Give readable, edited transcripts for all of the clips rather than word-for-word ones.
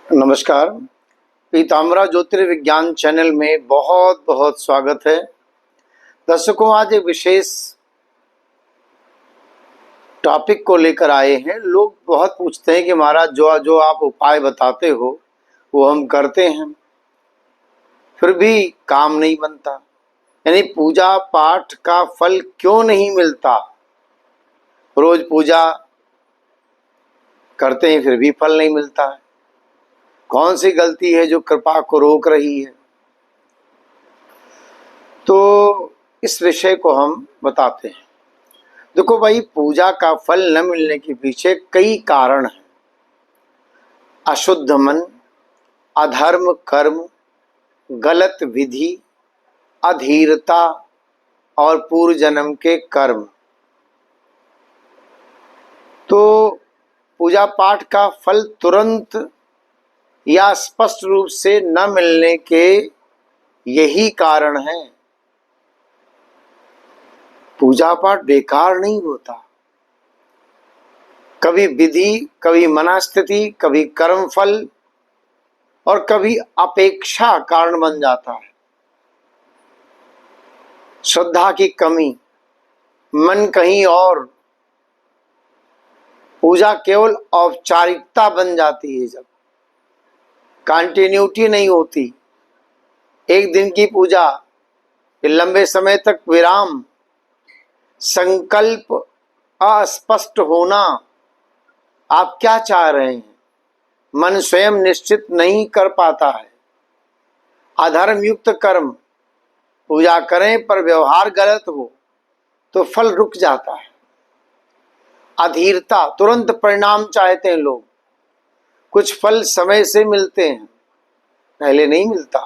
नमस्कार। पीताम्बरा ज्योतिर्विज्ञान चैनल में बहुत बहुत स्वागत है। दर्शकों, आज एक विशेष टॉपिक को लेकर आए हैं। लोग बहुत पूछते हैं कि महाराज जो आप उपाय बताते हो वो हम करते हैं, फिर भी काम नहीं बनता, यानी पूजा पाठ का फल क्यों नहीं मिलता। रोज पूजा करते हैं फिर भी फल नहीं मिलता है। कौन सी गलती है जो कृपा को रोक रही है? तो इस विषय को हम बताते हैं। देखो भाई, पूजा का फल न मिलने के पीछे कई कारण हैं। अशुद्ध मन, अधर्म कर्म, गलत विधि, अधीरता और पूर्व जन्म के कर्म। तो पूजा पाठ का फल तुरंत या स्पष्ट रूप से न मिलने के यही कारण है। पूजा पाठ बेकार नहीं होता। कभी विधि, कभी मनस्थिति, कभी कर्म फल और कभी अपेक्षा कारण बन जाता है। श्रद्धा की कमी, मन कहीं और, पूजा केवल औपचारिकता बन जाती है। जब कंटिन्यूटी नहीं होती, एक दिन की पूजा, फिर लंबे समय तक विराम, संकल्प अस्पष्ट होना, आप क्या चाह रहे हैं, मन स्वयं निश्चित नहीं कर पाता है। अधर्म युक्त कर्म, पूजा करें पर व्यवहार गलत हो तो फल रुक जाता है। अधीरता, तुरंत परिणाम चाहते हैं लोग। कुछ फल समय से मिलते हैं, पहले नहीं मिलता।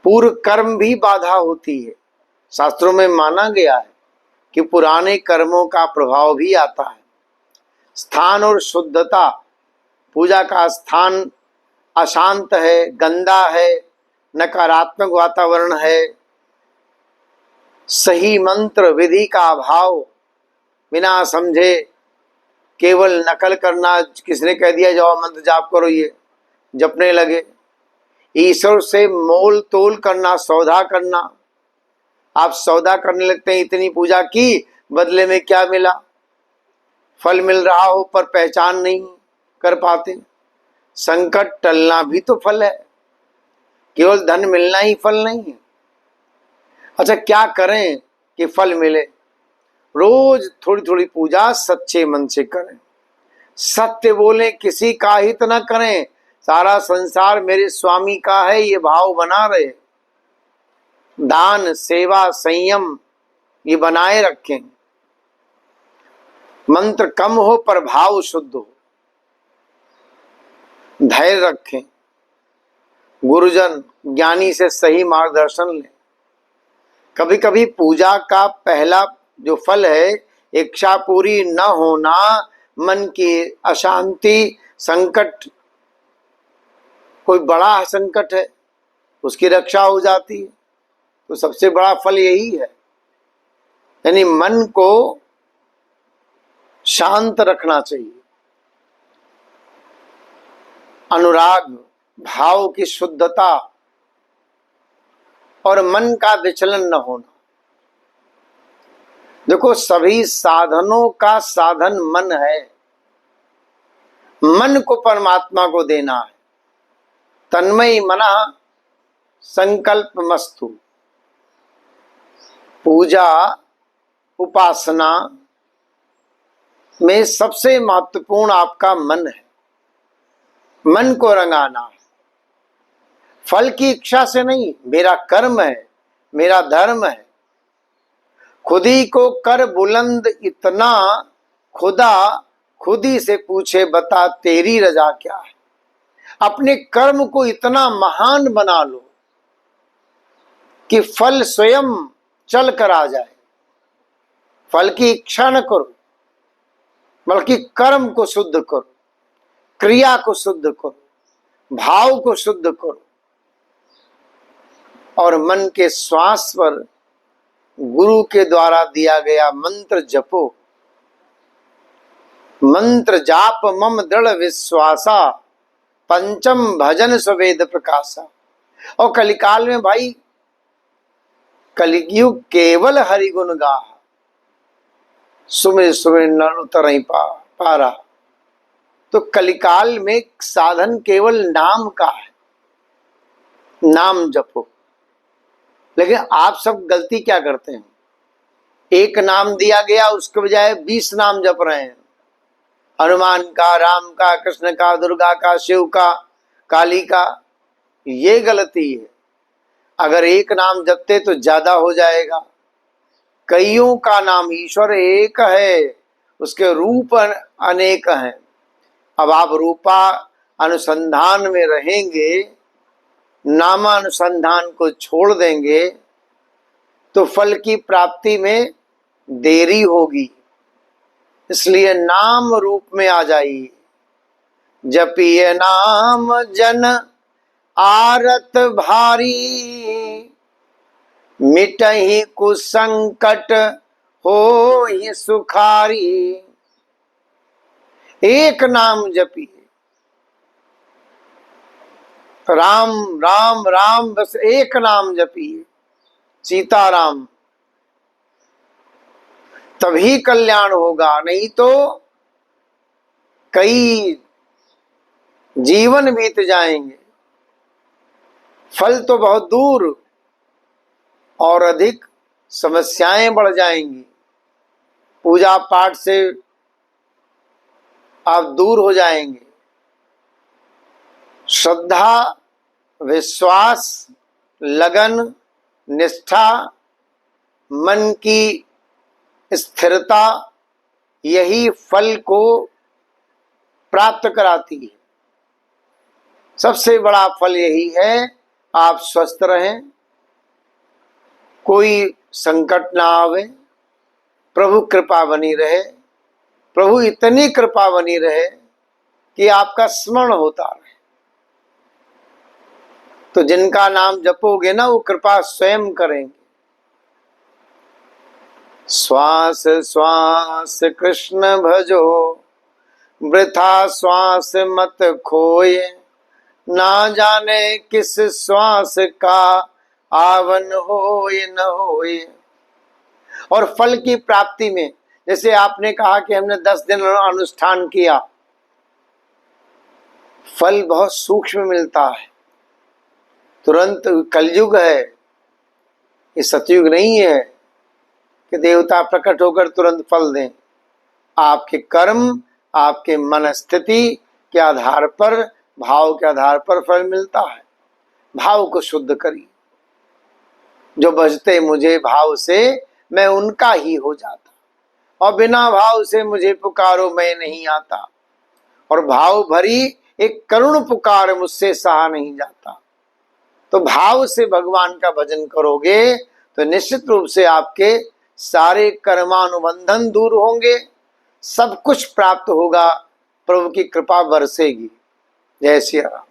पूर्व कर्म भी बाधा होती है। शास्त्रों में माना गया है कि पुराने कर्मों का प्रभाव भी आता है। स्थान और शुद्धता, पूजा का स्थान अशांत है, गंदा है, नकारात्मक वातावरण है, सही मंत्र विधि का अभाव, बिना समझे केवल नकल करना, किसने कह दिया जाओ मंत्र जाप करो, ये जपने लगे। ईश्वर से मोल तोल करना, सौदा करना। आप सौदा करने लगते हैं, इतनी पूजा की, बदले में क्या मिला? फल मिल रहा हो पर पहचान नहीं कर पाते। संकट टलना भी तो फल है, केवल धन मिलना ही फल नहीं है। अच्छा, क्या करें कि फल मिले? रोज थोड़ी थोड़ी पूजा सच्चे मन से करें। सत्य बोलें, किसी का हित न करें। सारा संसार मेरे स्वामी का है, ये भाव बना रहे। दान, सेवा, संयम ये बनाए रखें। मंत्र कम हो पर भाव शुद्ध हो। धैर्य रखें। गुरुजन ज्ञानी से सही मार्गदर्शन लें। कभी कभी पूजा का पहला जो फल है, इच्छा पूरी न होना, मन की अशांति, संकट, कोई बड़ा संकट है उसकी रक्षा हो जाती है। तो सबसे बड़ा फल यही है, यानी मन को शांत रखना चाहिए। अनुराग, भाव की शुद्धता और मन का विचलन न होना। देखो, सभी साधनों का साधन मन है। मन को परमात्मा को देना है। तन्मय मना संकल्प मस्तु। पूजा उपासना में सबसे महत्वपूर्ण आपका मन है। मन को रंगाना है, फल की इच्छा से नहीं। मेरा कर्म है, मेरा धर्म है। खुदी को कर बुलंद इतना, खुदा खुदी से पूछे बता तेरी रजा क्या है। अपने कर्म को इतना महान बना लो कि फल स्वयं चल कर आ जाए। फल की इच्छा न करो, बल्कि कर्म को शुद्ध करो, क्रिया को शुद्ध करो, भाव को शुद्ध करो और मन के श्वास पर गुरु के द्वारा दिया गया मंत्र जपो। मंत्र जाप मम दृढ़ विश्वासा, पंचम भजन स्वेद प्रकाशा। और कलिकाल में भाई कलियुग केवल हरिगुण गा, सुमिर सुमिर नर उतर नहीं पा रहा। तो कलिकाल में साधन केवल नाम का है, नाम जपो। लेकिन आप सब गलती क्या करते हैं, एक नाम दिया गया उसके बजाय 20 नाम जप रहे हैं, हनुमान का, राम का, कृष्ण का, दुर्गा का, शिव का, काली का। ये गलती है। अगर एक नाम जपते तो ज्यादा हो जाएगा। कईयों का नाम, ईश्वर एक है, उसके रूप अनेक हैं। अब आप रूपा अनुसंधान में रहेंगे, नामानुसंधान को छोड़ देंगे तो फल की प्राप्ति में देरी होगी। इसलिए नाम रूप में आ जाइए। जपिए नाम जन आरत भारी, मिटहि कुसंकट होहि सुखारी। एक नाम जपिए, राम राम राम, बस एक नाम जपिए, सीताराम, तभी कल्याण होगा। नहीं तो कई जीवन बीत जाएंगे, फल तो बहुत दूर और अधिक समस्याएं बढ़ जाएंगी। पूजा पाठ से आप दूर हो जाएंगे। श्रद्धा, विश्वास, लगन, निष्ठा, मन की स्थिरता, यही फल को प्राप्त कराती है। सबसे बड़ा फल यही है, आप स्वस्थ रहें, कोई संकट ना आवे, प्रभु कृपा बनी रहे, प्रभु इतनी कृपा बनी रहे कि आपका स्मरण होता रहे। तो जिनका नाम जपोगे ना, वो कृपा स्वयं करेंगे। श्वास श्वास कृष्ण भजो, वृथा श्वास मत खोए, ना जाने किस श्वास का आवन होए न होए। और फल की प्राप्ति में, जैसे आपने कहा कि हमने 10 दिन अनुष्ठान किया, फल बहुत सूक्ष्म मिलता है, तुरंत। कलयुग है, ये सतयुग नहीं है कि देवता प्रकट होकर तुरंत फल दें। आपके कर्म, आपके मन स्थिति के आधार पर, भाव के आधार पर फल मिलता है। भाव को शुद्ध करिए। जो बजते मुझे भाव से, मैं उनका ही हो जाता, और बिना भाव से मुझे पुकारो मैं नहीं आता। और भाव भरी एक करुण पुकार मुझसे सहा नहीं जाता। तो भाव से भगवान का भजन करोगे तो निश्चित रूप से आपके सारे कर्मानुबंधन दूर होंगे, सब कुछ प्राप्त होगा, प्रभु की कृपा बरसेगी। जय श्री राम।